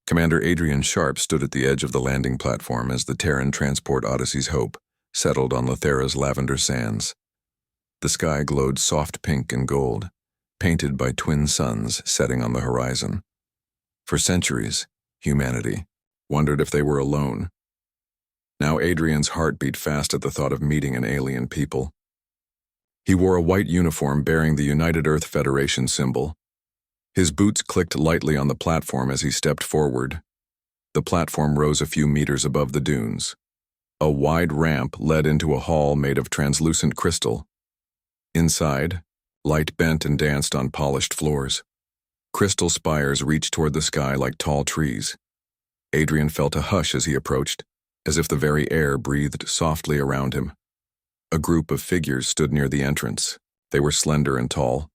Commander Adrian Sharp stood at the edge of the landing platform as the Terran transport Odyssey's Hope settled on Lethera's lavender sands. The sky glowed soft pink and gold, painted by twin suns setting on the horizon. For centuries, humanity wondered if they were alone. Now Adrian's heart beat fast at the thought of meeting an alien people. He wore a white uniform bearing the United Earth Federation symbol. His boots clicked lightly on the platform as he stepped forward. The platform rose a few meters above the dunes. A wide ramp led into a hall made of translucent crystal. Inside, light bent and danced on polished floors. Crystal spires reached toward the sky like tall trees. Adrian felt a hush as he approached, as if the very air breathed softly around him. A group of figures stood near the entrance. They were slender and tall,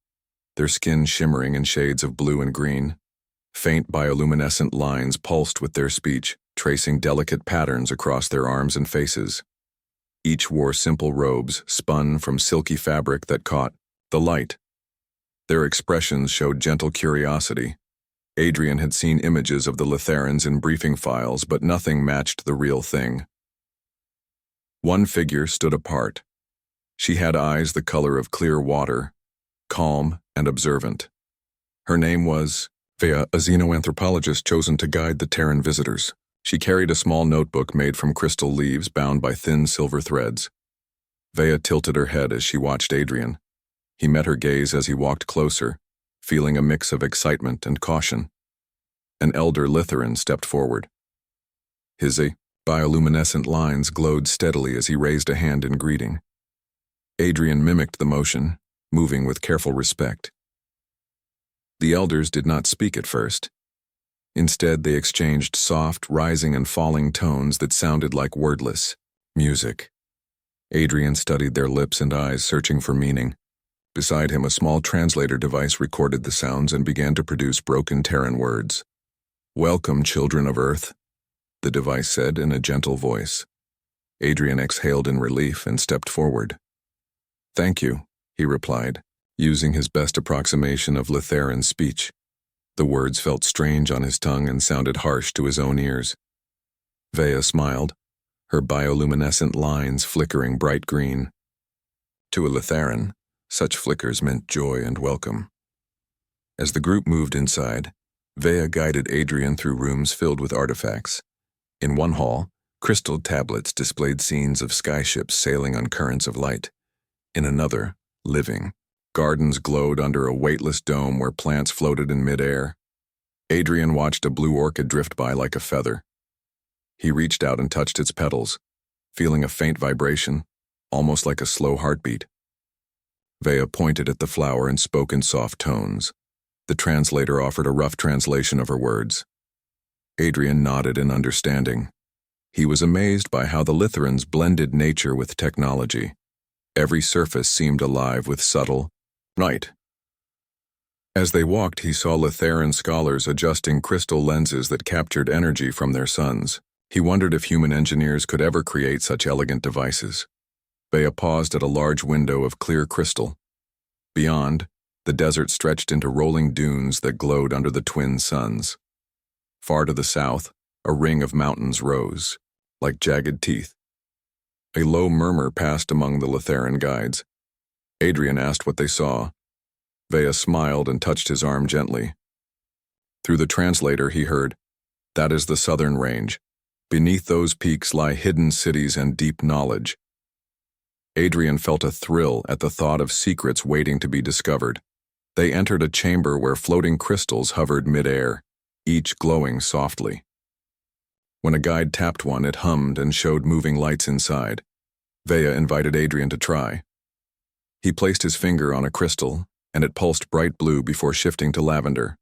their skin shimmering in shades of blue and green. Faint bioluminescent lines pulsed with their speech, tracing delicate patterns across their arms and faces. Each wore simple robes spun from silky fabric that caught the light. Their expressions showed gentle curiosity. Adrian had seen images of the Letherans in briefing files, but nothing matched the real thing. One figure stood apart. She had eyes the color of clear water, calm and observant. Her name was Vea, a xenoanthropologist chosen to guide the Terran visitors. She carried a small notebook made from crystal leaves bound by thin silver threads. Vea tilted her head as she watched Adrian. He met her gaze as he walked closer, feeling a mix of excitement and caution. An elder Litheran stepped forward. His bioluminescent lines glowed steadily as he raised a hand in greeting. Adrian mimicked the motion, moving with careful respect. The elders did not speak at first. Instead, they exchanged soft, rising and falling tones that sounded like wordless music. Adrian studied their lips and eyes, searching for meaning. Beside him, a small translator device recorded the sounds and began to produce broken Terran words. "Welcome, children of Earth," the device said in a gentle voice. Adrian exhaled in relief and stepped forward. "Thank you," he replied, using his best approximation of Letheran speech. The words felt strange on his tongue and sounded harsh to his own ears. Vea smiled, her bioluminescent lines flickering bright green. To a Letheran, such flickers meant joy and welcome. As the group moved inside, Vea guided Adrian through rooms filled with artifacts. In one hall, crystal tablets displayed scenes of skyships sailing on currents of light. In another, living, gardens glowed under a weightless dome where plants floated in midair. Adrian watched a blue orchid drift by like a feather. He reached out and touched its petals, feeling a faint vibration, almost like a slow heartbeat. Vea pointed at the flower and spoke in soft tones. The translator offered a rough translation of her words. Adrian nodded in understanding. He was amazed by how the Litherans blended nature with technology. Every surface seemed alive with subtle light. As they walked, he saw Letheran scholars adjusting crystal lenses that captured energy from their suns. He wondered if human engineers could ever create such elegant devices. Vea paused at a large window of clear crystal. Beyond, the desert stretched into rolling dunes that glowed under the twin suns. Far to the south, a ring of mountains rose, like jagged teeth. A low murmur passed among the Letheran guides. Adrian asked what they saw. Vea smiled and touched his arm gently. Through the translator he heard, "That is the southern range. Beneath those peaks lie hidden cities and deep knowledge." Adrian felt a thrill at the thought of secrets waiting to be discovered. They entered a chamber where floating crystals hovered midair, each glowing softly. When a guide tapped one, it hummed and showed moving lights inside. Vea invited Adrian to try. He placed his finger on a crystal, and it pulsed bright blue before shifting to lavender.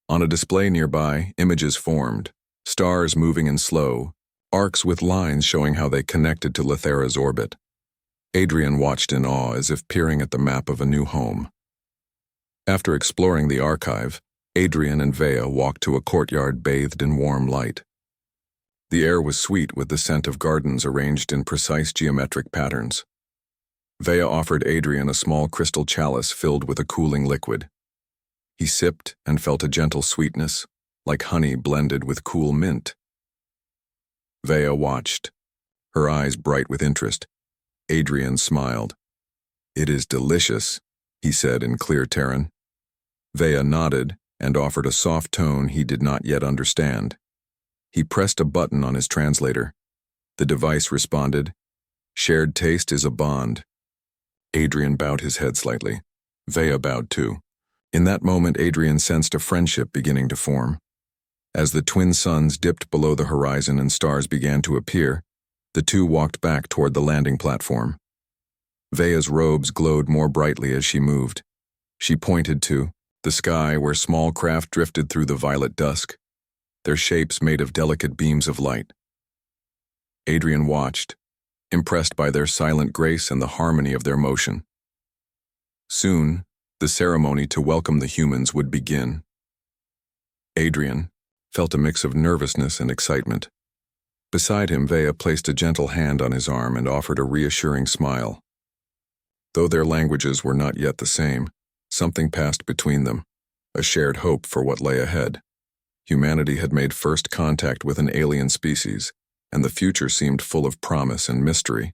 On a display nearby, images formed, stars moving in slow, arcs with lines showing how they connected to Lethera's orbit. Adrian watched in awe as if peering at the map of a new home. After exploring the archive, Adrian and Vea walked to a courtyard bathed in warm light. The air was sweet with the scent of gardens arranged in precise geometric patterns. Vea offered Adrian a small crystal chalice filled with a cooling liquid. He sipped and felt a gentle sweetness, like honey blended with cool mint. Vea watched, her eyes bright with interest. Adrian smiled. "It is delicious," he said in clear Terran. Vea nodded and offered a soft tone he did not yet understand. He pressed a button on his translator. The device responded, "Shared taste is a bond." Adrian bowed his head slightly. Vea bowed too. In that moment, Adrian sensed a friendship beginning to form. As the twin suns dipped below the horizon and stars began to appear, the two walked back toward the landing platform. Vea's robes glowed more brightly as she moved. She pointed to the sky where small craft drifted through the violet dusk, their shapes made of delicate beams of light. Adrian watched, impressed by their silent grace and the harmony of their motion. Soon, the ceremony to welcome the humans would begin. Adrian felt a mix of nervousness and excitement. Beside him, Vea placed a gentle hand on his arm and offered a reassuring smile. Though their languages were not yet the same, something passed between them, a shared hope for what lay ahead. Humanity had made first contact with an alien species, and the future seemed full of promise and mystery.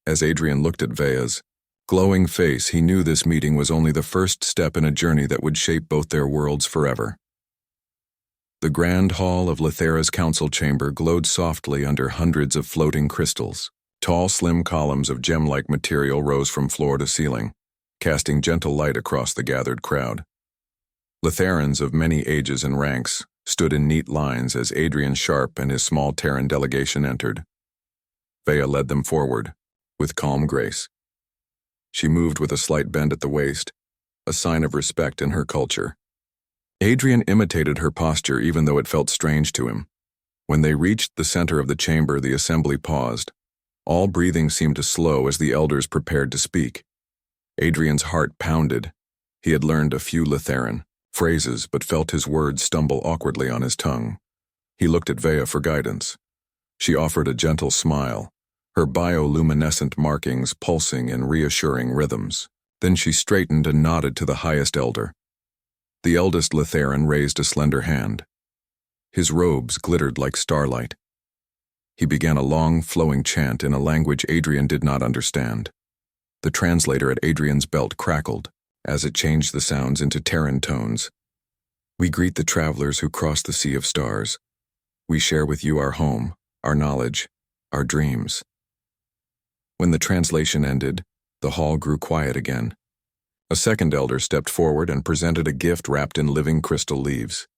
As Adrian looked at Vea's glowing face, he knew this meeting was only the first step in a journey that would shape both their worlds forever. The grand hall of Lethera's council chamber glowed softly under hundreds of floating crystals. Tall, slim columns of gem-like material rose from floor to ceiling, casting gentle light across the gathered crowd. Letherans of many ages and ranks stood in neat lines as Adrian Sharp and his small Terran delegation entered. Vea led them forward, with calm grace. She moved with a slight bend at the waist, a sign of respect in her culture. Adrian imitated her posture even though it felt strange to him. When they reached the center of the chamber, the assembly paused. All breathing seemed to slow as the elders prepared to speak. Adrian's heart pounded. He had learned a few Letheran phrases but felt his words stumble awkwardly on his tongue. He looked at Vea for guidance. She offered a gentle smile, her bioluminescent markings pulsing in reassuring rhythms. Then she straightened and nodded to the highest elder. The eldest Letheran raised a slender hand. His robes glittered like starlight. He began a long, flowing chant in a language Adrian did not understand. The translator at Adrian's belt crackled as it changed the sounds into Terran tones. "We greet the travelers who cross the sea of stars. We share with you our home, our knowledge, our dreams." When the translation ended, the hall grew quiet again. A second elder stepped forward and presented a gift wrapped in living crystal leaves.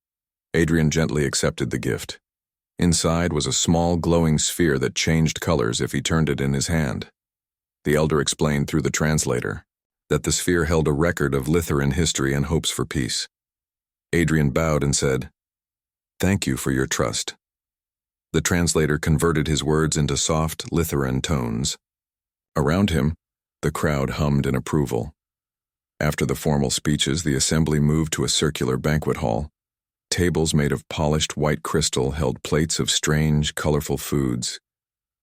Adrian gently accepted the gift. Inside was a small glowing sphere that changed colors if he turned it in his hand. The elder explained through the translator that the sphere held a record of Letheran history and hopes for peace. Adrian bowed and said, "Thank you for your trust." The translator converted his words into soft Letheran tones. Around him, the crowd hummed in approval. After the formal speeches, the assembly moved to a circular banquet hall. Tables made of polished white crystal held plates of strange, colorful foods.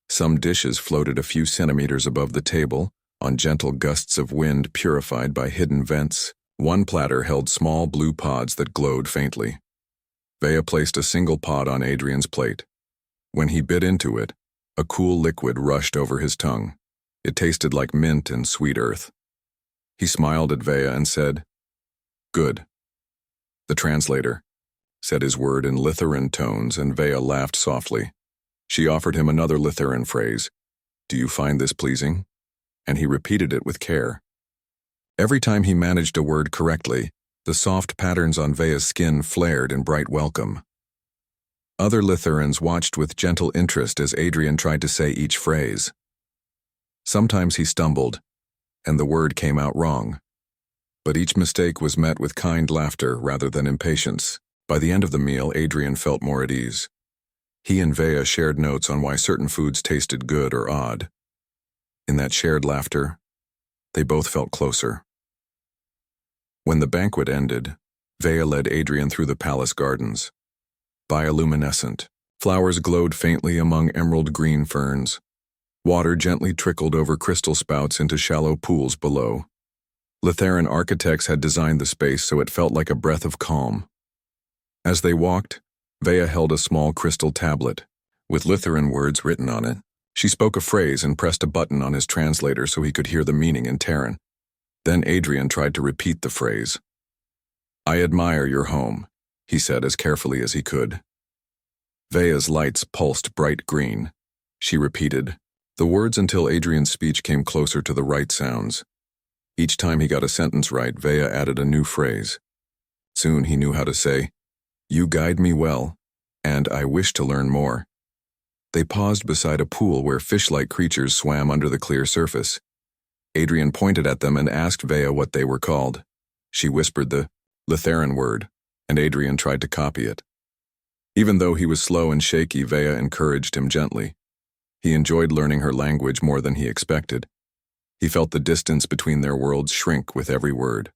Some dishes floated a few centimeters above the table, on gentle gusts of wind purified by hidden vents. One platter held small blue pods that glowed faintly. Vea placed a single pod on Adrian's plate. When he bit into it, a cool liquid rushed over his tongue. It tasted like mint and sweet earth. He smiled at Vea and said, "Good." The translator said his word in Letheran tones, and Vea laughed softly. She offered him another Letheran phrase, "Do you find this pleasing?" And he repeated it with care. Every time he managed a word correctly, the soft patterns on Vea's skin flared in bright welcome. Other Letherans watched with gentle interest as Adrian tried to say each phrase. Sometimes he stumbled, and the word came out wrong. But each mistake was met with kind laughter rather than impatience. By the end of the meal, Adrian felt more at ease. He and Vea shared notes on why certain foods tasted good or odd. In that shared laughter, they both felt closer. When the banquet ended, Vea led Adrian through the palace gardens. Bioluminescent, flowers glowed faintly among emerald green ferns. Water gently trickled over crystal spouts into shallow pools below. Letheran architects had designed the space so it felt like a breath of calm. As they walked, Vea held a small crystal tablet, with Lithuanian words written on it. She spoke a phrase and pressed a button on his translator so he could hear the meaning in Terran. Then Adrian tried to repeat the phrase. "I admire your home," he said as carefully as he could. Vea's lights pulsed bright green. She repeated the words until Adrian's speech came closer to the right sounds. Each time he got a sentence right, Vea added a new phrase. Soon he knew how to say, "You guide me well, and I wish to learn more." They paused beside a pool where fish-like creatures swam under the clear surface. Adrian pointed at them and asked Vea what they were called. She whispered the Lithuanian word, and Adrian tried to copy it. Even though he was slow and shaky, Vea encouraged him gently. He enjoyed learning her language more than he expected. He felt the distance between their worlds shrink with every word.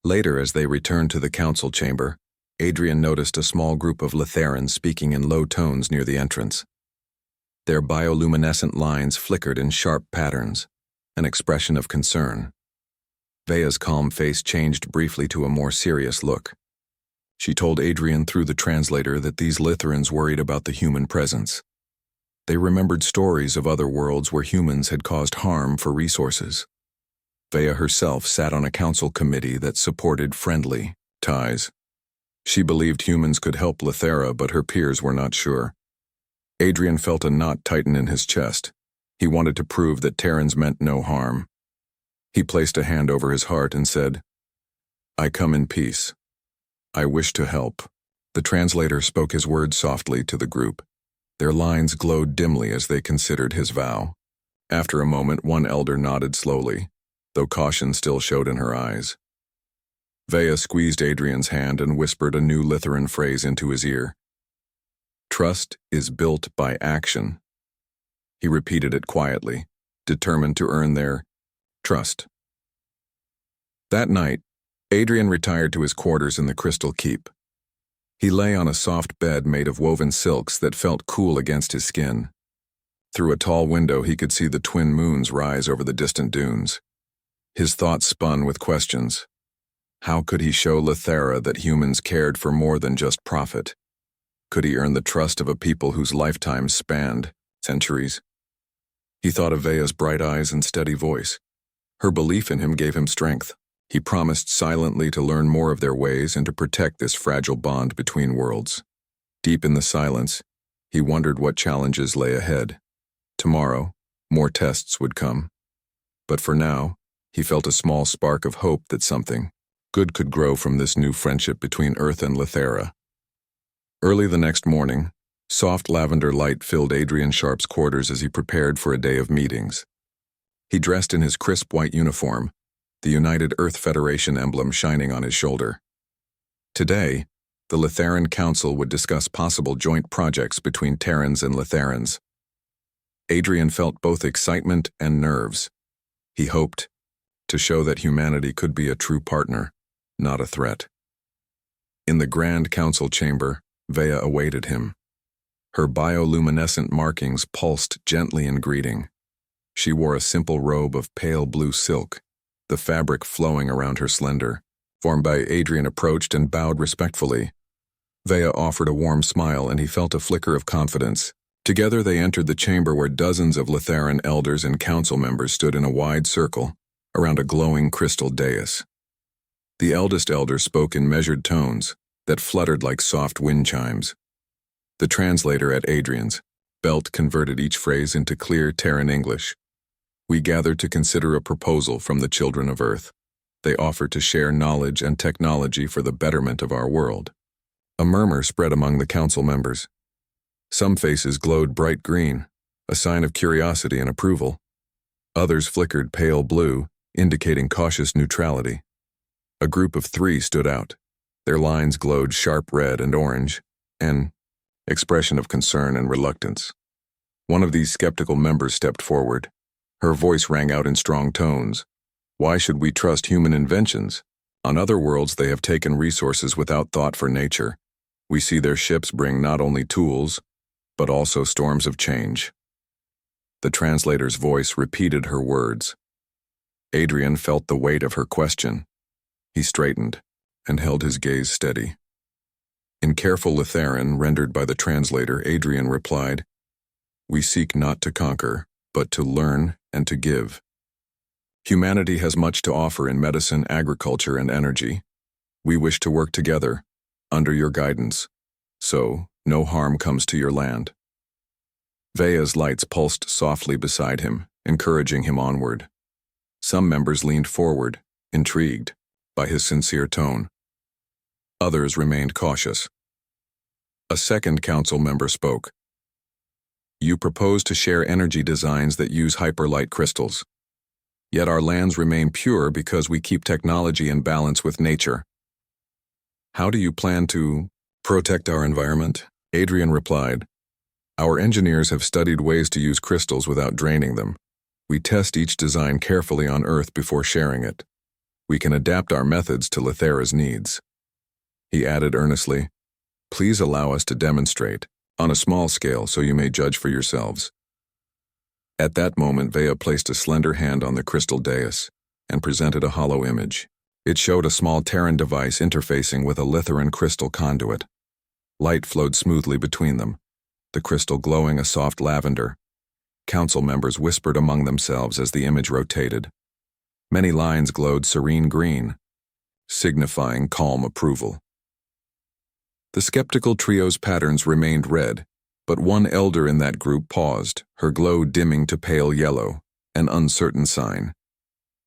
Later, as they returned to the council chamber, Adrian noticed a small group of Lithuanians speaking in low tones near the entrance. Their bioluminescent lines flickered in sharp patterns, an expression of concern. Vea's calm face changed briefly to a more serious look. She told Adrian through the translator that these Lithuanians worried about the human presence. They remembered stories of other worlds where humans had caused harm for resources. Vea herself sat on a council committee that supported friendly ties. She believed humans could help Lithera, but her peers were not sure. Adrian felt a knot tighten in his chest. He wanted to prove that Terrans meant no harm. He placed a hand over his heart and said, "I come in peace. I wish to help." The translator spoke his words softly to the group. Their lines glowed dimly as they considered his vow. After a moment, one elder nodded slowly, though caution still showed in her eyes. Vea squeezed Adrian's hand and whispered a new Lithuanian phrase into his ear. "Trust is built by action." He repeated it quietly, determined to earn their trust. That night, Adrian retired to his quarters in the Crystal Keep. He lay on a soft bed made of woven silks that felt cool against his skin. Through a tall window, he could see the twin moons rise over the distant dunes. His thoughts spun with questions. How could he show Lithera that humans cared for more than just profit? Could he earn the trust of a people whose lifetimes spanned centuries? He thought of Vea's bright eyes and steady voice. Her belief in him gave him strength. He promised silently to learn more of their ways and to protect this fragile bond between worlds. Deep in the silence, he wondered what challenges lay ahead. Tomorrow, more tests would come. But for now, he felt a small spark of hope that something good could grow from this new friendship between Earth and Lithera. Early the next morning, soft lavender light filled Adrian Sharp's quarters as he prepared for a day of meetings. He dressed in his crisp white uniform, the United Earth Federation emblem shining on his shoulder. Today, the Lithuanian Council would discuss possible joint projects between Terrans and Lithuanians. Adrian felt both excitement and nerves. He hoped to show that humanity could be a true partner, not a threat. In the Grand Council chamber, Vea awaited him. Her bioluminescent markings pulsed gently in greeting. She wore a simple robe of pale blue silk, the fabric flowing around her slender form. Adrian approached and bowed respectfully. Vea offered a warm smile, and he felt a flicker of confidence. Together they entered the chamber where dozens of Lithuanian elders and council members stood in a wide circle around a glowing crystal dais. The eldest elder spoke in measured tones that fluttered like soft wind chimes. The translator at Adrian's belt converted each phrase into clear Terran English. "We gathered to consider a proposal from the children of Earth. They offer to share knowledge and technology for the betterment of our world." A murmur spread among the council members. Some faces glowed bright green, a sign of curiosity and approval. Others flickered pale blue, indicating cautious neutrality. A group of 3 stood out. Their lines glowed sharp red and orange, an expression of concern and reluctance. One of these skeptical members stepped forward. Her voice rang out in strong tones. "Why should we trust human inventions? On other worlds they have taken resources without thought for nature. We see their ships bring not only tools, but also storms of change." The translator's voice repeated her words. Adrian felt the weight of her question. He straightened and held his gaze steady. In careful Lutheran, rendered by the translator, Adrian replied, "We seek not to conquer, but to learn and to give. Humanity has much to offer in medicine, agriculture, and energy. We wish to work together, under your guidance, so no harm comes to your land." Vea's lights pulsed softly beside him, encouraging him onward. Some members leaned forward, intrigued by his sincere tone. Others remained cautious. A second council member spoke. "You propose to share energy designs that use hyperlight crystals. Yet our lands remain pure because we keep technology in balance with nature. How do you plan to protect our environment?" Adrian replied, "Our engineers have studied ways to use crystals without draining them. We test each design carefully on Earth before sharing it. We can adapt our methods to Lethera's needs." He added earnestly, "Please allow us to demonstrate, on a small scale, so you may judge for yourselves." At that moment, Vea placed a slender hand on the crystal dais and presented a hollow image. It showed a small Terran device interfacing with a Lutheran crystal conduit. Light flowed smoothly between them, the crystal glowing a soft lavender. Council members whispered among themselves as the image rotated. Many lines glowed serene green, signifying calm approval. The skeptical trio's patterns remained red, but one elder in that group paused, her glow dimming to pale yellow, an uncertain sign.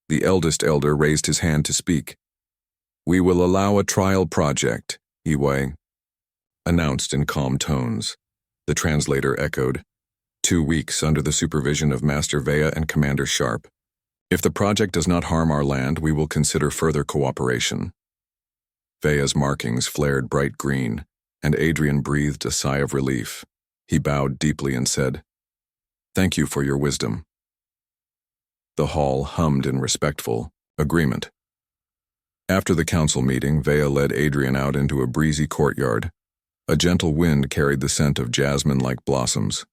The eldest elder raised his hand to speak. "We will allow a trial project," HFY announced in calm tones. The translator echoed, 2 weeks under the supervision of Master Vea and Commander Sharp. If the project does not harm our land, we will consider further cooperation. Vea's markings flared bright green, and Adrian breathed a sigh of relief. He bowed deeply and said, "Thank you for your wisdom." The hall hummed in respectful agreement. After the council meeting, Vea led Adrian out into a breezy courtyard. A gentle wind carried the scent of jasmine-like blossoms.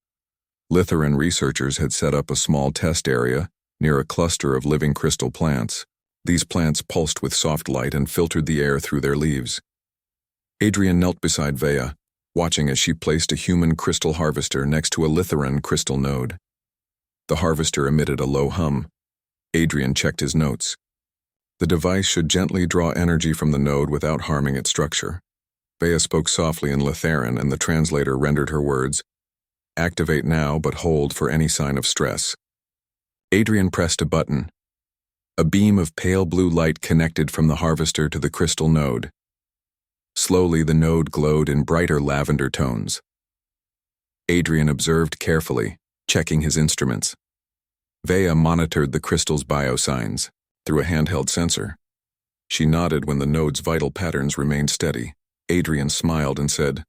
Lutheran researchers had set up a small test area near a cluster of living crystal plants. These plants pulsed with soft light and filtered the air through their leaves. Adrian knelt beside Vea, watching as she placed a human crystal harvester next to a Lutheran crystal node. The harvester emitted a low hum. Adrian checked his notes. The device should gently draw energy from the node without harming its structure. Vea spoke softly in Lutheran, and the translator rendered her words, "Activate now, but hold for any sign of stress." Adrian pressed a button. A beam of pale blue light connected from the harvester to the crystal node. Slowly, the node glowed in brighter lavender tones. Adrian observed carefully, checking his instruments. Vea monitored the crystal's biosigns through a handheld sensor. She nodded when the node's vital patterns remained steady. Adrian smiled and said,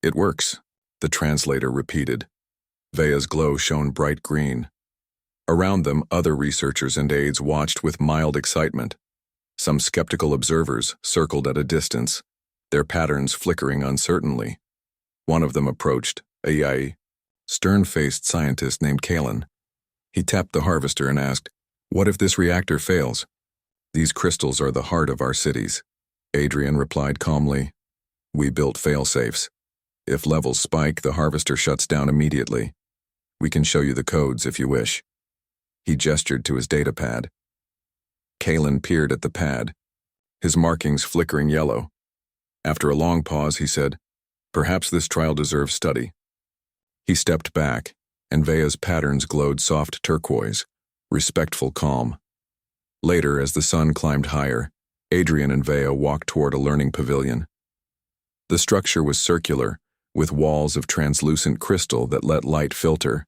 "It works," the translator repeated. Vea's glow shone bright green. Around them, other researchers and aides watched with mild excitement. Some skeptical observers circled at a distance, their patterns flickering uncertainly. One of them approached, a stern-faced scientist named Kalen. He tapped the harvester and asked, "What if this reactor fails?" "These crystals are the heart of our cities," Adrian replied calmly. "We built fail-safes. If levels spike, the harvester shuts down immediately. We can show you the codes if you wish." He gestured to his data pad. Kalen peered at the pad, his markings flickering yellow. After a long pause, he said, "Perhaps this trial deserves study." He stepped back, and Vea's patterns glowed soft turquoise, respectful calm. Later, as the sun climbed higher, Adrian and Vea walked toward a learning pavilion. The structure was circular, with walls of translucent crystal that let light filter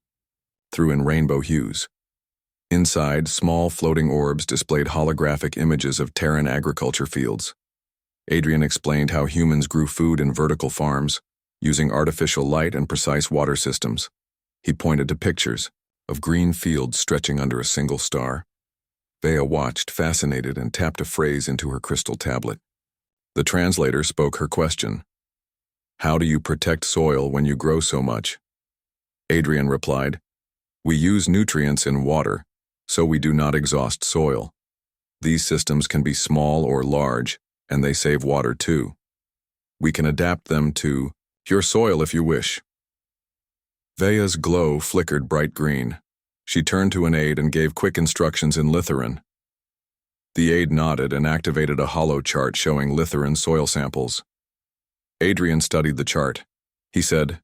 through in rainbow hues. Inside, small floating orbs displayed holographic images of Terran agriculture fields. Adrian explained how humans grew food in vertical farms, using artificial light and precise water systems. He pointed to pictures of green fields stretching under a single star. Vea watched, fascinated, and tapped a phrase into her crystal tablet. The translator spoke her question. "How do you protect soil when you grow so much?" Adrian replied, "We use nutrients in water, so we do not exhaust soil. These systems can be small or large, and they save water too." We can adapt them to your soil if you wish. Vea's glow flickered bright green. She turned to an aide and gave quick instructions in Lithuanian. The aide nodded and activated a hollow chart showing Lithuanian soil samples. Adrian studied the chart. He said,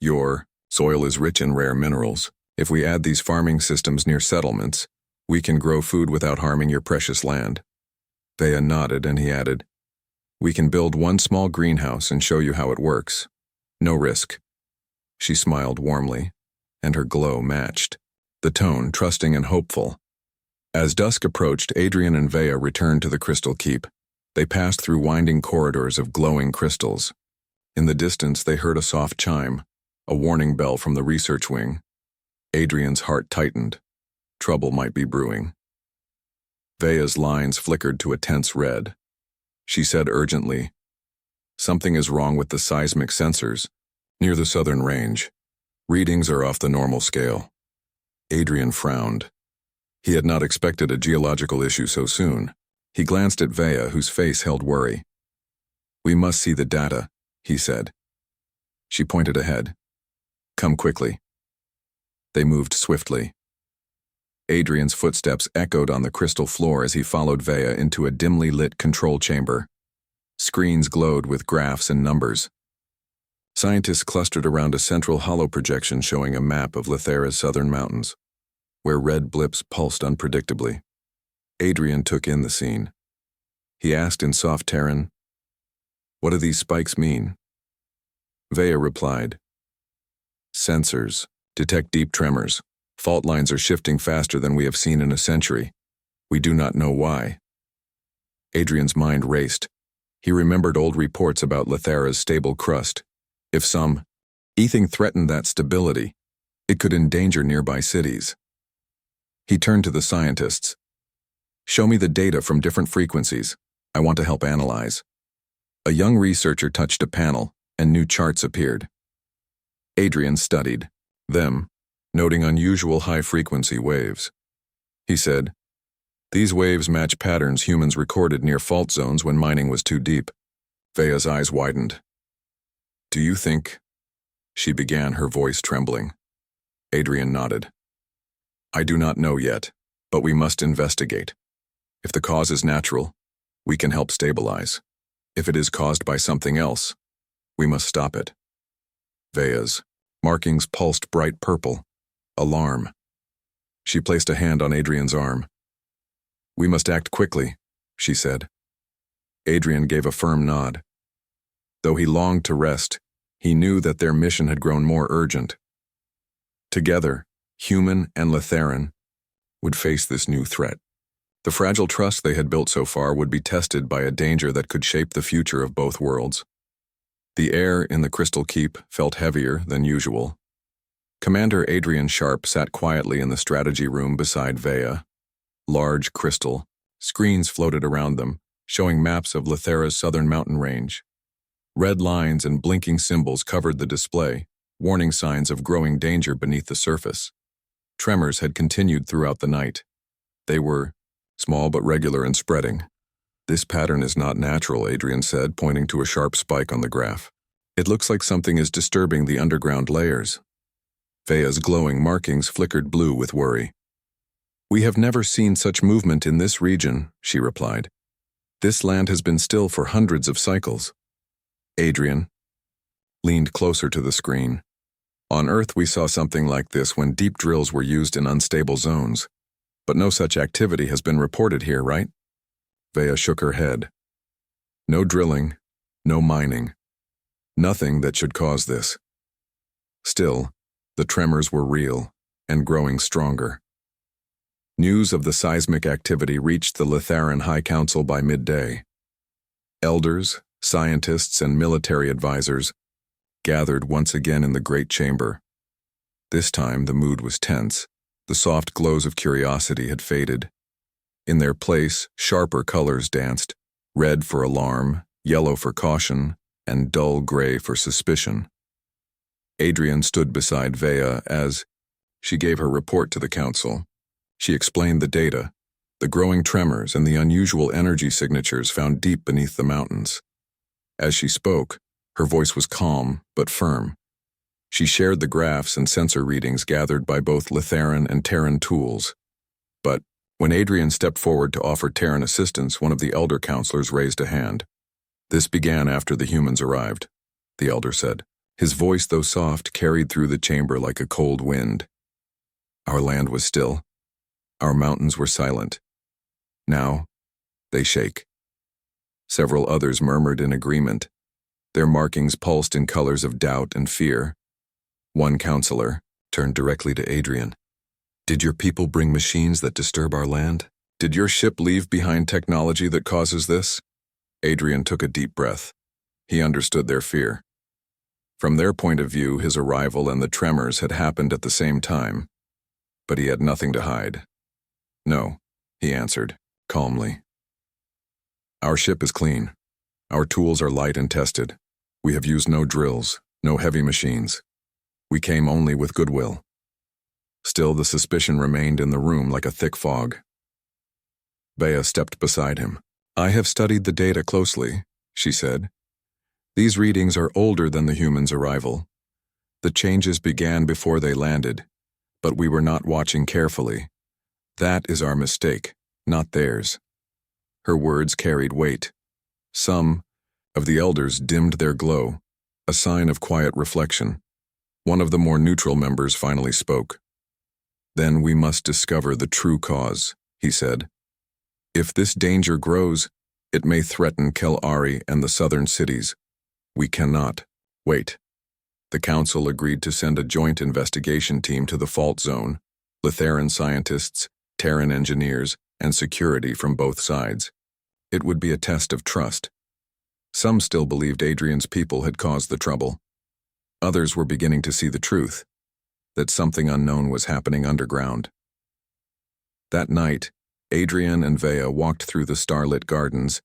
"Your soil is rich in rare minerals. If we add these farming systems near settlements, we can grow food without harming your precious land." Vea nodded and he added, "We can build one small greenhouse and show you how it works. No risk." She smiled warmly, and her glow matched, the tone trusting and hopeful. As dusk approached, Adrian and Vea returned to the crystal keep. They passed through winding corridors of glowing crystals. In the distance, they heard a soft chime, a warning bell from the research wing. Adrian's heart tightened. Trouble might be brewing. Vea's lines flickered to a tense red. She said urgently, "Something is wrong with the seismic sensors near the southern range. Readings are off the normal scale." Adrian frowned. He had not expected a geological issue so soon. He glanced at Vea, whose face held worry. "We must see the data," he said. She pointed ahead. "Come quickly." They moved swiftly. Adrian's footsteps echoed on the crystal floor as he followed Vea into a dimly lit control chamber. Screens glowed with graphs and numbers. Scientists clustered around a central hollow projection showing a map of Lithera's southern mountains, where red blips pulsed unpredictably. Adrian took in the scene. He asked in soft Terran, "What do these spikes mean?" Vea replied, "Sensors detect deep tremors. Fault lines are shifting faster than we have seen in a century. We do not know why." Adrian's mind raced. He remembered old reports about Lithera's stable crust. If some anything threatened that stability, it could endanger nearby cities. He turned to the scientists. "Show me the data from different frequencies. I want to help analyze." A young researcher touched a panel, and new charts appeared. Adrian studied them, noting unusual high-frequency waves. He said, "These waves match patterns humans recorded near fault zones when mining was too deep." Vea's eyes widened. "Do you think—" she began, her voice trembling. Adrian nodded. "I do not know yet, but we must investigate. If the cause is natural, we can help stabilize. If it is caused by something else, we must stop it." Vea's markings pulsed bright purple. Alarm. She placed a hand on Adrian's arm. "We must act quickly," she said. Adrian gave a firm nod. Though he longed to rest, he knew that their mission had grown more urgent. Together, human and Litharian would face this new threat. The fragile trust they had built so far would be tested by a danger that could shape the future of both worlds. The air in the Crystal Keep felt heavier than usual. Commander Adrian Sharp sat quietly in the strategy room beside Vea. Large crystal screens floated around them, showing maps of Lithera's southern mountain range. Red lines and blinking symbols covered the display, warning signs of growing danger beneath the surface. Tremors had continued throughout the night. They were small but regular and spreading. "This pattern is not natural," Adrian said, pointing to a sharp spike on the graph. "It looks like something is disturbing the underground layers." Vea's glowing markings flickered blue with worry. "We have never seen such movement in this region," she replied. "This land has been still for hundreds of cycles." Adrian leaned closer to the screen. "On Earth we saw something like this when deep drills were used in unstable zones. But no such activity has been reported here, right?" Vea shook her head. "No drilling, no mining. Nothing that should cause this." Still, the tremors were real and growing stronger. News of the seismic activity reached the Litharian High Council by midday. Elders, scientists, and military advisors gathered once again in the Great Chamber. This time the mood was tense. The soft glows of curiosity had faded. In their place, sharper colors danced, red for alarm, yellow for caution, and dull gray for suspicion. Adrian stood beside Vea as she gave her report to the council. She explained the data, the growing tremors and the unusual energy signatures found deep beneath the mountains. As she spoke, her voice was calm but firm. She shared the graphs and sensor readings gathered by both Letheran and Terran tools. But when Adrian stepped forward to offer Terran assistance, one of the elder counselors raised a hand. "This began after the humans arrived," the elder said. His voice, though soft, carried through the chamber like a cold wind. "Our land was still. Our mountains were silent. Now, they shake." Several others murmured in agreement. Their markings pulsed in colors of doubt and fear. One counselor turned directly to Adrian. "Did your people bring machines that disturb our land? Did your ship leave behind technology that causes this?" Adrian took a deep breath. He understood their fear. From their point of view, his arrival and the tremors had happened at the same time, but he had nothing to hide. "No," he answered, calmly. "Our ship is clean. Our tools are light and tested. We have used no drills, no heavy machines. We came only with goodwill." Still, the suspicion remained in the room like a thick fog. Bea stepped beside him. "I have studied the data closely," she said. "These readings are older than the humans' arrival. The changes began before they landed, but we were not watching carefully. That is our mistake, not theirs." Her words carried weight. Some of the elders dimmed their glow, a sign of quiet reflection. One of the more neutral members finally spoke. "Then we must discover the true cause," he said. "If this danger grows, it may threaten Kel-Ari and the southern cities. We cannot wait." The council agreed to send a joint investigation team to the fault zone, Letheran scientists, Terran engineers, and security from both sides. It would be a test of trust. Some still believed Adrian's people had caused the trouble. Others were beginning to see the truth, that something unknown was happening underground. That night, Adrian and Vea walked through the starlit gardens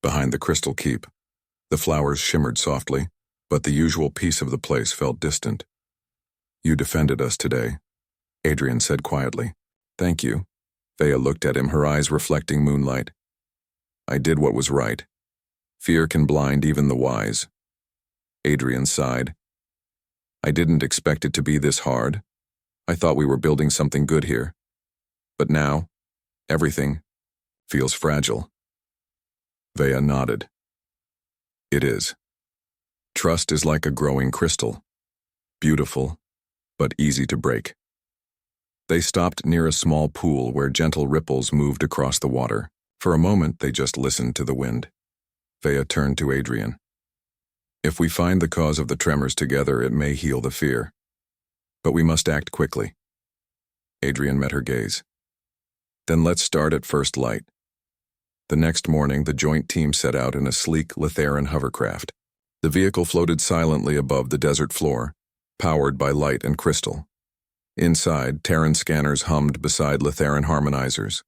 behind the crystal keep. The flowers shimmered softly, but the usual peace of the place felt distant. "You defended us today," Adrian said quietly. "Thank you." Vea looked at him, her eyes reflecting moonlight. "I did what was right. Fear can blind even the wise." Adrian sighed. "I didn't expect it to be this hard. I thought we were building something good here. But now, everything feels fragile." Vea nodded. "It is. Trust is like a growing crystal. Beautiful, but easy to break." They stopped near a small pool where gentle ripples moved across the water. For a moment, they just listened to the wind. Vea turned to Adrian. "If we find the cause of the tremors together, it may heal the fear. But we must act quickly." Adrian met her gaze. "Then let's start at first light." The next morning, the joint team set out in a sleek Letheran hovercraft. The vehicle floated silently above the desert floor, powered by light and crystal. Inside, Terran scanners hummed beside Letheran harmonizers.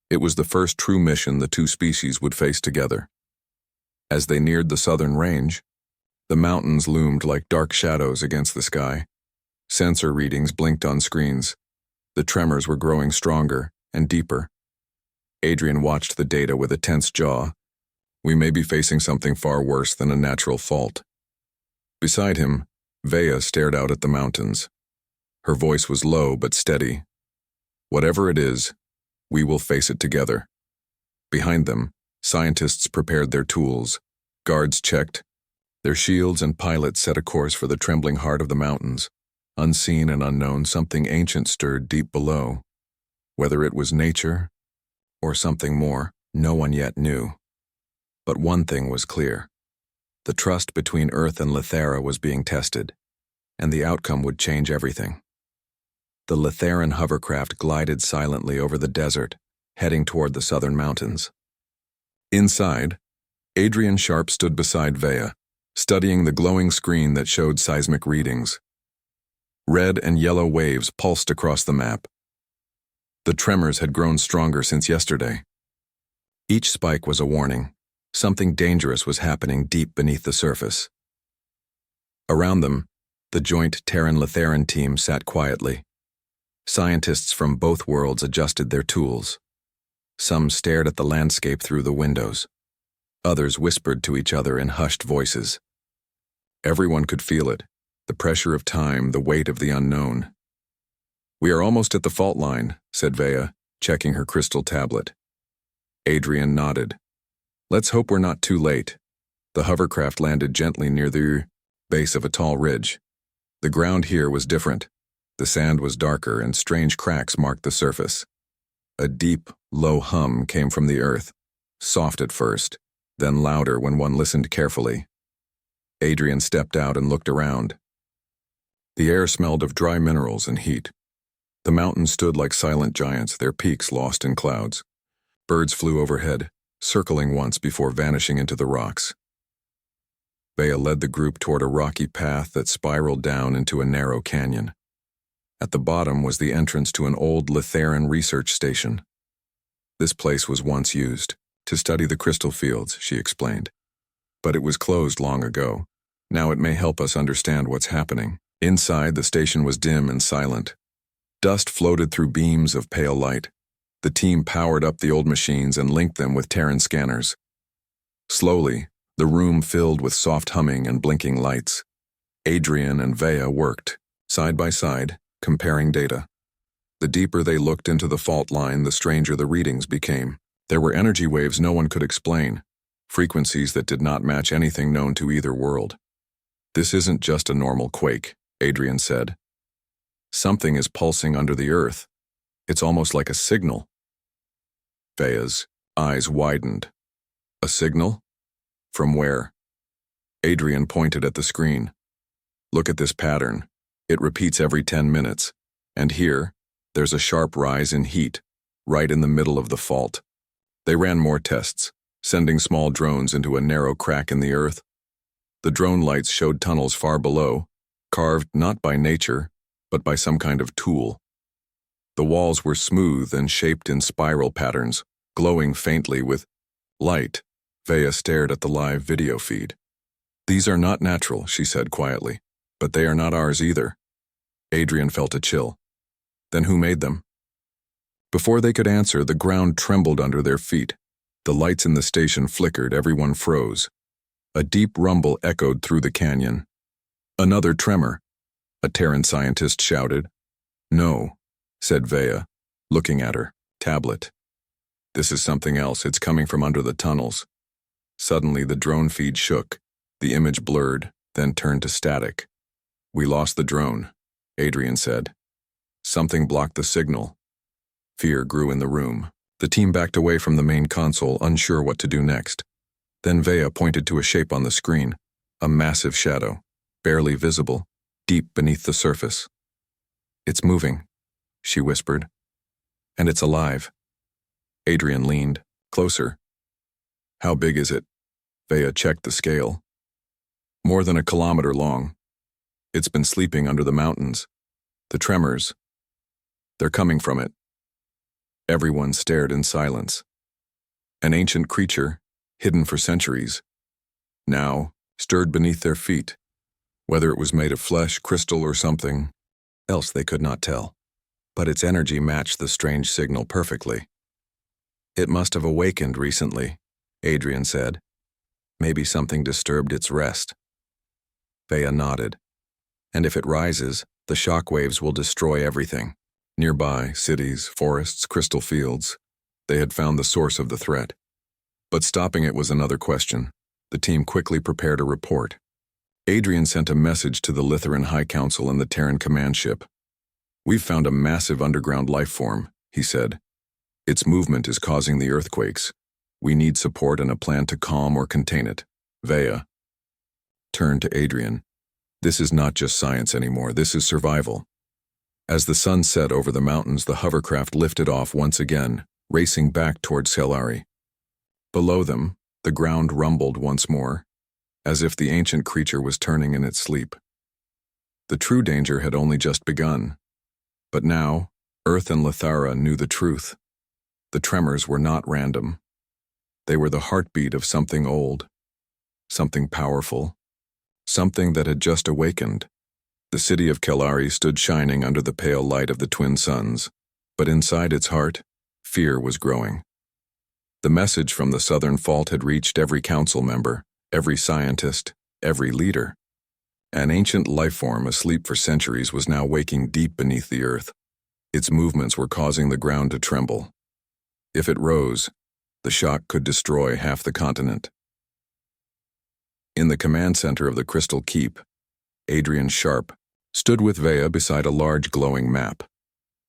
It was the first true mission the two species would face together. As they neared the southern range, the mountains loomed like dark shadows against the sky. Sensor readings blinked on screens. The tremors were growing stronger and deeper. Adrian watched the data with a tense jaw. We may be facing something far worse than a natural fault. Beside him, Vea stared out at the mountains. Her voice was low but steady. "Whatever it is, we will face it together." Behind them, scientists prepared their tools. Guards checked. Their shields and pilots set a course for the trembling heart of the mountains. Unseen and unknown, something ancient stirred deep below. Whether it was nature or something more, no one yet knew. But one thing was clear. The trust between Earth and Lethera was being tested, and the outcome would change everything. The Letheran hovercraft glided silently over the desert, heading toward the southern mountains. Inside, Adrian Sharp stood beside Vea, studying the glowing screen that showed seismic readings. Red and yellow waves pulsed across the map. The tremors had grown stronger since yesterday. Each spike was a warning. Something dangerous was happening deep beneath the surface. Around them, the joint Terran-Letheran team sat quietly. Scientists from both worlds adjusted their tools. Some stared at the landscape through the windows. Others whispered to each other in hushed voices. Everyone could feel it, the pressure of time, the weight of the unknown. "We are almost at the fault line," said Vea, checking her crystal tablet. Adrian nodded. "Let's hope we're not too late." The hovercraft landed gently near the base of a tall ridge. The ground here was different. The sand was darker and strange cracks marked the surface. A deep, low hum came from the earth, soft at first, then louder when one listened carefully. Adrian stepped out and looked around. The air smelled of dry minerals and heat. The mountains stood like silent giants, their peaks lost in clouds. Birds flew overhead, circling once before vanishing into the rocks. Vea led the group toward a rocky path that spiraled down into a narrow canyon. At the bottom was the entrance to an old Litheran research station. This place was once used to study the crystal fields, she explained. But it was closed long ago. Now it may help us understand what's happening. Inside, the station was dim and silent. Dust floated through beams of pale light. The team powered up the old machines and linked them with Terran scanners. Slowly, the room filled with soft humming and blinking lights. Adrian and Vea worked, side by side, comparing data. The deeper they looked into the fault line, the stranger the readings became. There were energy waves no one could explain, frequencies that did not match anything known to either world. "This isn't just a normal quake," Adrian said. "Something is pulsing under the earth. It's almost like a signal." Vea's eyes widened. "A signal? From where?" Adrian pointed at the screen. "Look at this pattern. It repeats every 10 minutes. And here, there's a sharp rise in heat, right in the middle of the fault." They ran more tests, sending small drones into a narrow crack in the earth. The drone lights showed tunnels far below, carved not by nature, but by some kind of tool. The walls were smooth and shaped in spiral patterns, glowing faintly with light. Vea stared at the live video feed. "These are not natural," she said quietly, "but they are not ours either." Adrian felt a chill. "Then who made them?" Before they could answer, the ground trembled under their feet. The lights in the station flickered, everyone froze. A deep rumble echoed through the canyon. "Another tremor," a Terran scientist shouted. "No," said Vea, looking at her tablet. "This is something else. It's coming from under the tunnels." Suddenly, the drone feed shook. The image blurred, then turned to static. "We lost the drone," Adrian said. "Something blocked the signal." Fear grew in the room. The team backed away from the main console, unsure what to do next. Then Vea pointed to a shape on the screen, a massive shadow, barely visible, deep beneath the surface. "It's moving," she whispered. "And it's alive." Adrian leaned closer. "How big is it?" Vea checked the scale. "More than a kilometer long. It's been sleeping under the mountains. The tremors, they're coming from it." Everyone stared in silence. An ancient creature, hidden for centuries, now stirred beneath their feet. Whether it was made of flesh, crystal, or something else they could not tell. But its energy matched the strange signal perfectly. "It must have awakened recently," Adrian said. "Maybe something disturbed its rest." Vea nodded. "And if it rises, the shock waves will destroy everything." Nearby, cities, forests, crystal fields. They had found the source of the threat. But stopping it was another question. The team quickly prepared a report. Adrian sent a message to the Litheran High Council and the Terran command ship. "We've found a massive underground life form," he said. "Its movement is causing the earthquakes. We need support and a plan to calm or contain it." Vea turned to Adrian. "This is not just science anymore, this is survival." As the sun set over the mountains, the hovercraft lifted off once again, racing back toward Scifi. Below them, the ground rumbled once more, as if the ancient creature was turning in its sleep. The true danger had only just begun. But now, Earth and Lithara knew the truth. The tremors were not random. They were the heartbeat of something old, something powerful, something that had just awakened. The city of Kelari stood shining under the pale light of the twin suns, but inside its heart, fear was growing. The message from the southern fault had reached every council member, every scientist, every leader. An ancient life form asleep for centuries was now waking deep beneath the earth. Its movements were causing the ground to tremble. If it rose, the shock could destroy half the continent. In the command center of the Crystal Keep, Adrian Sharp stood with Vea beside a large glowing map.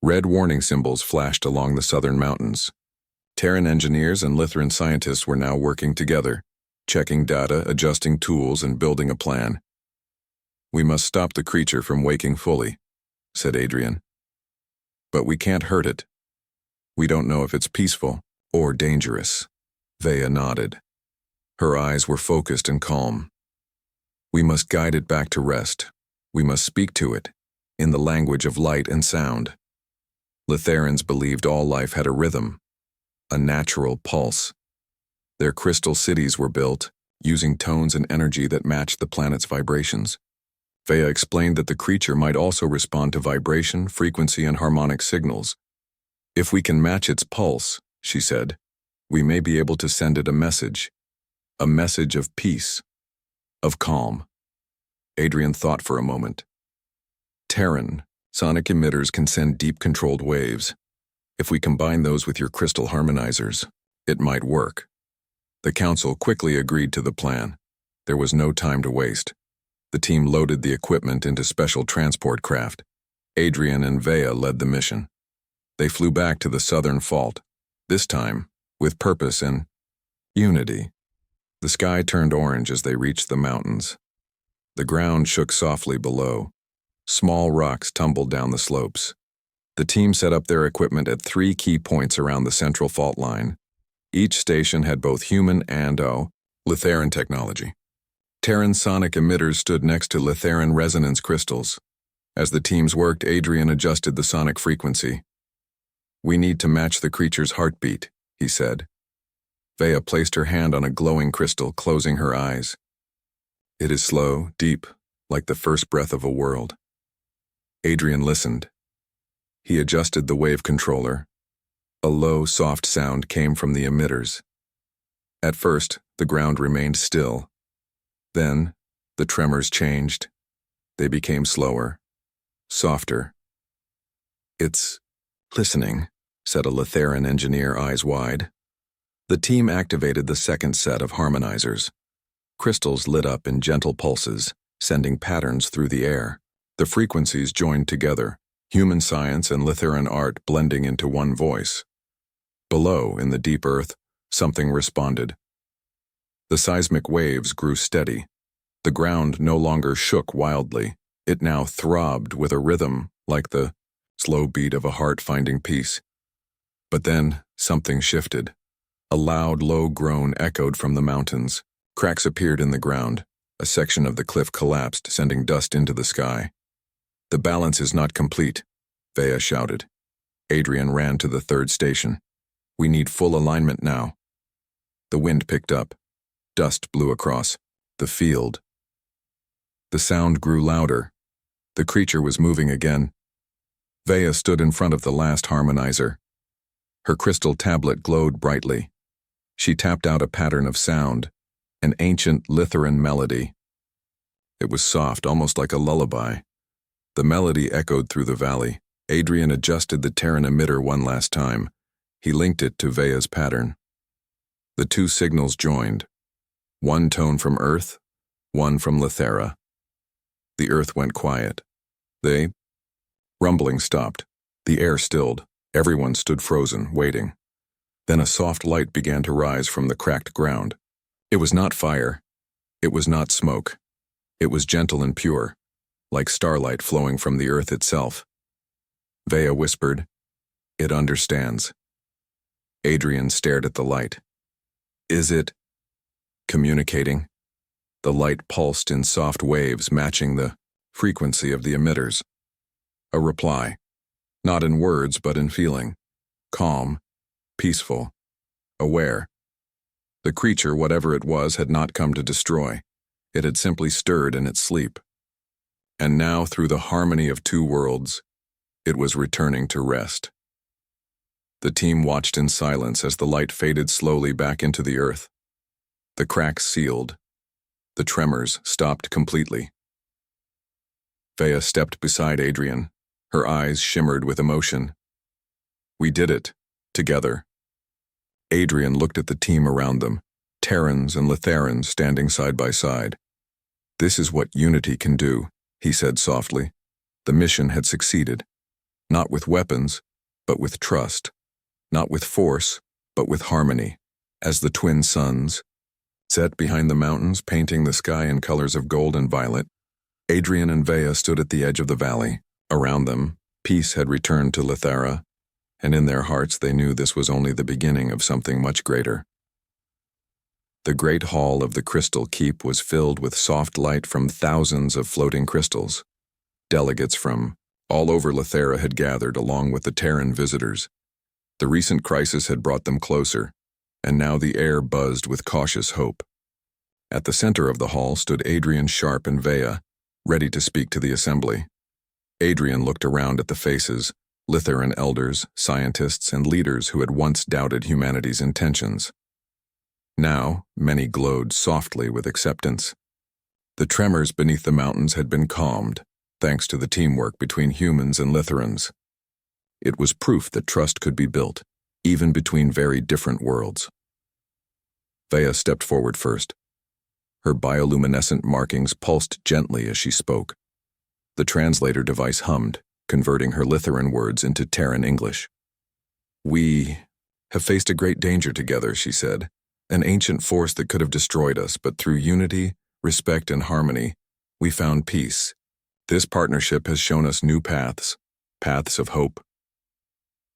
Red warning symbols flashed along the southern mountains. Terran engineers and Lytheran scientists were now working together, checking data, adjusting tools, and building a plan. "We must stop the creature from waking fully," said Adrian. "But we can't hurt it. We don't know if it's peaceful or dangerous." Vea nodded. Her eyes were focused and calm. "We must guide it back to rest. We must speak to it, in the language of light and sound." Lytherans believed all life had a rhythm, a natural pulse. Their crystal cities were built, using tones and energy that matched the planet's vibrations. Vea explained that the creature might also respond to vibration, frequency, and harmonic signals. "If we can match its pulse," she said, "we may be able to send it a message of peace, of calm." Adrian thought for a moment. "Terran, sonic emitters can send deep controlled waves. If we combine those with your crystal harmonizers, it might work." The council quickly agreed to the plan. There was no time to waste. The team loaded the equipment into special transport craft. Adrian and Vea led the mission. They flew back to the southern fault, this time with purpose and unity. The sky turned orange as they reached the mountains. The ground shook softly below. Small rocks tumbled down the slopes. The team set up their equipment at 3 key points around the central fault line. Each station had both human and Lytheran technology. Terran sonic emitters stood next to Lytheran resonance crystals. As the teams worked, Adrian adjusted the sonic frequency. "We need to match the creature's heartbeat," he said. Vea placed her hand on a glowing crystal, closing her eyes. "It is slow, deep, like the first breath of a world." Adrian listened. He adjusted the wave controller. A low, soft sound came from the emitters. At first, the ground remained still. Then, the tremors changed. They became slower, softer. "It's listening," said a Lytheran engineer, eyes wide. The team activated the second set of harmonizers. Crystals lit up in gentle pulses, sending patterns through the air. The frequencies joined together, human science and Lytheran art blending into one voice. Below, in the deep earth, something responded. The seismic waves grew steady. The ground no longer shook wildly. It now throbbed with a rhythm like the slow beat of a heart finding peace. But then, something shifted. A loud, low groan echoed from the mountains. Cracks appeared in the ground. A section of the cliff collapsed, sending dust into the sky. "The balance is not complete," Vea shouted. Adrian ran to the third station. "We need full alignment now." The wind picked up. Dust blew across the field. The sound grew louder. The creature was moving again. Vea stood in front of the last harmonizer. Her crystal tablet glowed brightly. She tapped out a pattern of sound, an ancient Lytheran melody. It was soft, almost like a lullaby. The melody echoed through the valley. Adrian adjusted the Terran emitter one last time. He linked it to Vea's pattern. The two signals joined. One tone from Earth, one from Lythera. The Earth went quiet. Rumbling stopped. The air stilled. Everyone stood frozen, waiting. Then a soft light began to rise from the cracked ground. It was not fire. It was not smoke. It was gentle and pure, like starlight flowing from the earth itself. Vea whispered, "It understands." Adrian stared at the light. "Is it communicating?" The light pulsed in soft waves matching the frequency of the emitters. A reply, not in words but in feeling. Calm, peaceful, aware. The creature, whatever it was, had not come to destroy. It had simply stirred in its sleep. And now, through the harmony of two worlds, it was returning to rest. The team watched in silence as the light faded slowly back into the earth. The cracks sealed. The tremors stopped completely. Vea stepped beside Adrian. Her eyes shimmered with emotion. We did it, together. Adrian looked at the team around them, Terrans and Litherans standing side by side. This is what unity can do, he said softly. The mission had succeeded. Not with weapons, but with trust. Not with force, but with harmony. As the twin suns set behind the mountains, painting the sky in colors of gold and violet, Adrian and Vea stood at the edge of the valley. Around them, peace had returned to Lithera, and in their hearts they knew this was only the beginning of something much greater. The great hall of the Crystal Keep was filled with soft light from thousands of floating crystals. Delegates from all over Lithera had gathered along with the Terran visitors. The recent crisis had brought them closer, and now the air buzzed with cautious hope. At the center of the hall stood Adrian, Sharp, and Vea, ready to speak to the assembly. Adrian looked around at the faces, Litheran elders, scientists, and leaders who had once doubted humanity's intentions. Now, many glowed softly with acceptance. The tremors beneath the mountains had been calmed, thanks to the teamwork between humans and Litherans. It was proof that trust could be built, even between very different worlds. Vea stepped forward first. Her bioluminescent markings pulsed gently as she spoke. The translator device hummed, converting her Litheran words into Terran English. We have faced a great danger together, she said, an ancient force that could have destroyed us, but through unity, respect, and harmony, we found peace. This partnership has shown us new paths, paths of hope.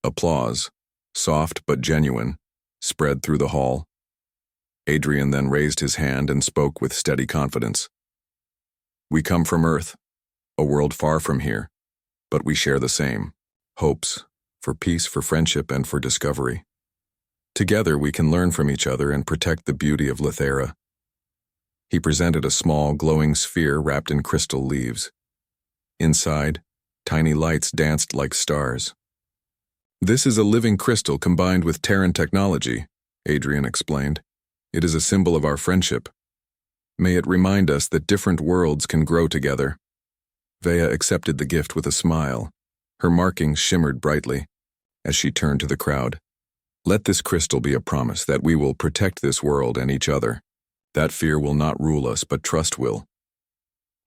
Applause, soft but genuine, spread through the hall. Adrian then raised his hand and spoke with steady confidence. We come from Earth, a world far from here, but we share the same hopes for peace, for friendship, and for discovery. Together we can learn from each other and protect the beauty of Lithera. He presented a small, glowing sphere wrapped in crystal leaves. Inside, tiny lights danced like stars. This is a living crystal combined with Terran technology, Adrian explained. It is a symbol of our friendship. May it remind us that different worlds can grow together. Vea accepted the gift with a smile. Her markings shimmered brightly as she turned to the crowd. Let this crystal be a promise that we will protect this world and each other. That fear will not rule us, but trust will.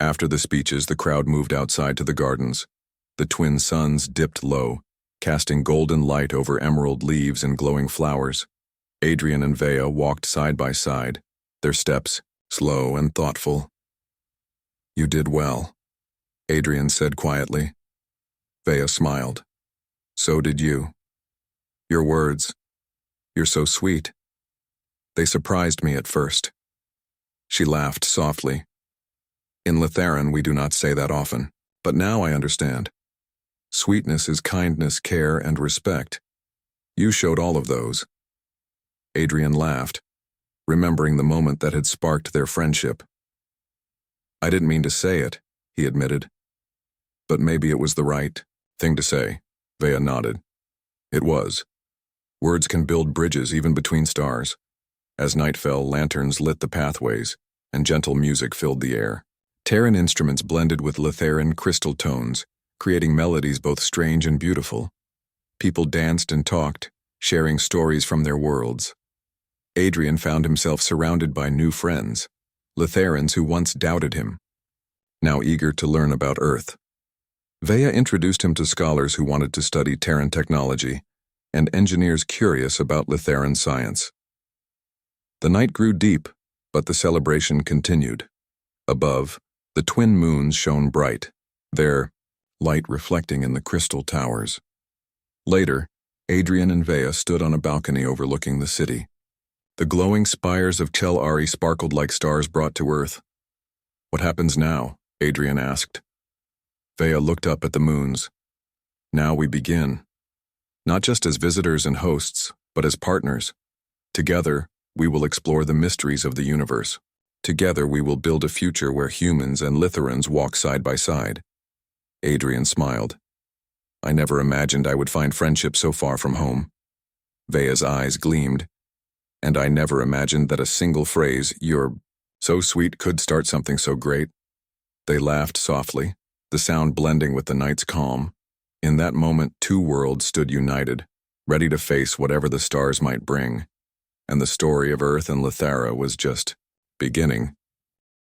After the speeches, the crowd moved outside to the gardens. The twin suns dipped low, casting golden light over emerald leaves and glowing flowers. Adrian and Vea walked side by side, their steps slow and thoughtful. You did well, Adrian said quietly. Vea smiled. So did you. Your words, you're so sweet. They surprised me at first. She laughed softly. In Litheran, we do not say that often, but now I understand. Sweetness is kindness, care, and respect. You showed all of those. Adrian laughed, remembering the moment that had sparked their friendship. I didn't mean to say it, he admitted. But maybe it was the right thing to say. Vea nodded. It was. Words can build bridges even between stars. As night fell, lanterns lit the pathways, and gentle music filled the air. Terran instruments blended with Litheran crystal tones, creating melodies both strange and beautiful. People danced and talked, sharing stories from their worlds. Adrian found himself surrounded by new friends, Litherans who once doubted him, now eager to learn about Earth. Vea introduced him to scholars who wanted to study Terran technology, and engineers curious about Litheran science. The night grew deep, but the celebration continued. Above, the twin moons shone bright, their light reflecting in the crystal towers. Later, Adrian and Vea stood on a balcony overlooking the city. The glowing spires of Chel Ari sparkled like stars brought to Earth. What happens now? Adrian asked. Vea looked up at the moons. Now we begin. Not just as visitors and hosts, but as partners. Together, we will explore the mysteries of the universe. Together we will build a future where humans and Litherans walk side by side. Adrian smiled. I never imagined I would find friendship so far from home. Vea's eyes gleamed. And I never imagined that a single phrase, "You're so sweet," could start something so great. They laughed softly, the sound blending with the night's calm. In that moment, two worlds stood united, ready to face whatever the stars might bring. And the story of Earth and Lithara was just beginning.